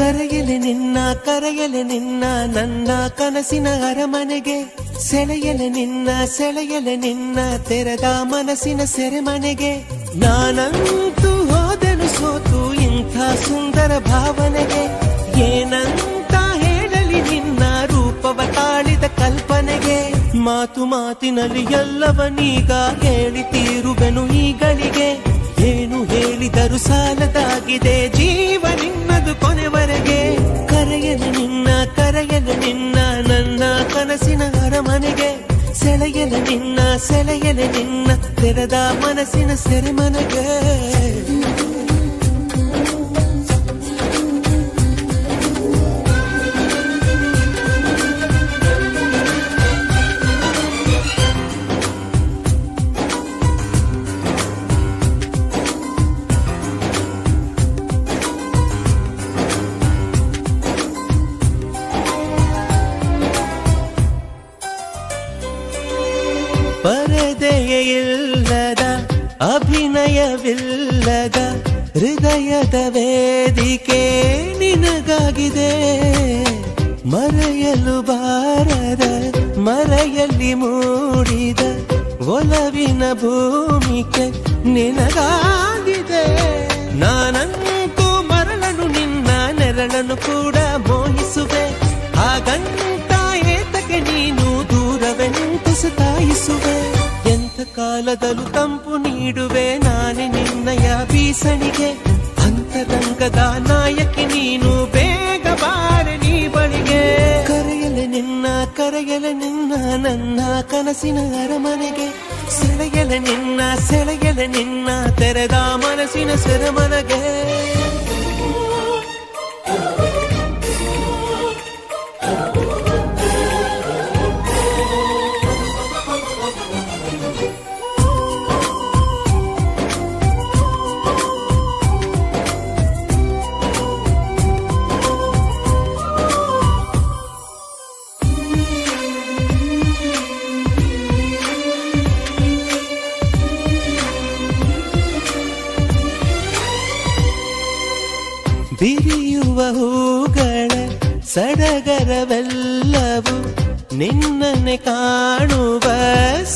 ಕರೆಯಲೆ ನಿನ್ನ ನನ್ನ ಕನಸಿನ ಅರಮನೆಗೆ, ಸೆಳೆಯಲೆ ನಿನ್ನ ತೆರೆದ ಮನಸ್ಸಿನ ಸೆರೆಮನೆಗೆ. ನಾನಂತೂ ಹೋದನು ಸೋತು ಇಂಥ ಸುಂದರ ಭಾವನೆಗೆ, ಏನಂತ ಹೇಳಲಿ ನಿನ್ನ ರೂಪವ ತಾಳಿದ ಕಲ್ಪನೆಗೆ. ಮಾತಿನಲ್ಲಿ ಎಲ್ಲವನೀಗ ಹೇಳಿ ತೀರುವೆನು ಈಗಳಿಗೆ, ಏನು ಹೇಳಿದರು ಸಾಲದಾಗಿದೆ ಜೀವ ನಿನ್ನದು ಕೊನೆವರೆಗೆ. ಕರೆಯಲು ನಿನ್ನ ನನ್ನ ಕನಸಿನ ಅರಮನೆಗೆ, ಸೆಳೆಯಲು ನಿನ್ನ ತೆರೆದ ಮನಸ್ಸಿನ ಸೆರೆಮನೆಗೆ. ಪರದೆಯಿಲ್ಲದ ಅಭಿನಯವಿಲ್ಲದ ಹೃದಯದ ವೇದಿಕೆ ನಿನಗಾಗಿದೆ. ಮರೆಯಲು ಬಾರದ ಮರೆಯಲ್ಲಿ ಮೂಡಿದ ಒಲವಿನ ಭೂಮಿಕೆ ನಿನಗಾಗಿದೆ. ನಾನಂತೂ ಮರಳನು ನಿನ್ನ ನೆರಳನ್ನು ಕೂಡ ಮೋಹಿಸುವೆ, ಹಾಗಂತ ಏತಕ್ಕೆ ನೀನು ದೂರವೆಂತು ಸತಾಯಿಸುವೆ. ಎಂಥ ಕಾಲದಲ್ಲೂ ತಂಪು ನೀಡುವೆ ನಾನೇ ನಿನ್ನಯ ಬೀಸಣಿಗೆ, ಅಂತರಂಗದ ನಾಯಕಿ ನೀನು ಬೇಗ ಬಾರೆ ನೀ ಬಳಿಗೆ. ಕರೆಯಲೆ ನಿನ್ನ ನನ್ನ ಕನಸಿನ ಅರಮನೆಗೆ, ಸೆಳೆಯಲೆ ನಿನ್ನ ತೆರೆದ ಮನಸ್ಸಿನ ಸೆರೆಮನೆಗೆ. ಬಿರಿಯುವ ಹೂಗಳ ಸಡಗರವೆಲ್ಲವೂ ನಿನ್ನನ್ನೇ ಕಾಣುವ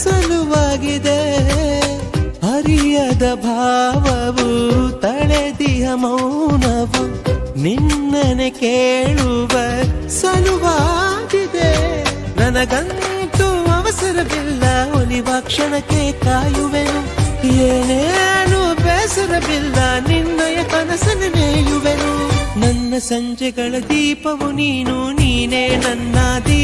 ಸಲುವಾಗಿದೆ. ಅರಿಯದ ಭಾವವು ತಳೆದಿಯ ಮೌನವು ನಿನ್ನನ್ನೇ ಕೇಳುವ ಸಲುವಾಗಿದೆ. ನನಗಂತೂ ಅವಸರವಿಲ್ಲ, ಒಲಿವ ಕ್ಷಣಕ್ಕೆ ಕಾಯುವೆನು. ಏನೇನು ಬೇಸರವಿಲ್ಲ, ನಿನ್ನಯ ಕನಸನ್ನು ನೇಯುವೆನು. ನನ್ನ ಸಂಜೆಗಳ ದೀಪವು ನೀನು, ನೀನೇ ನನ್ನ ದೀಪ.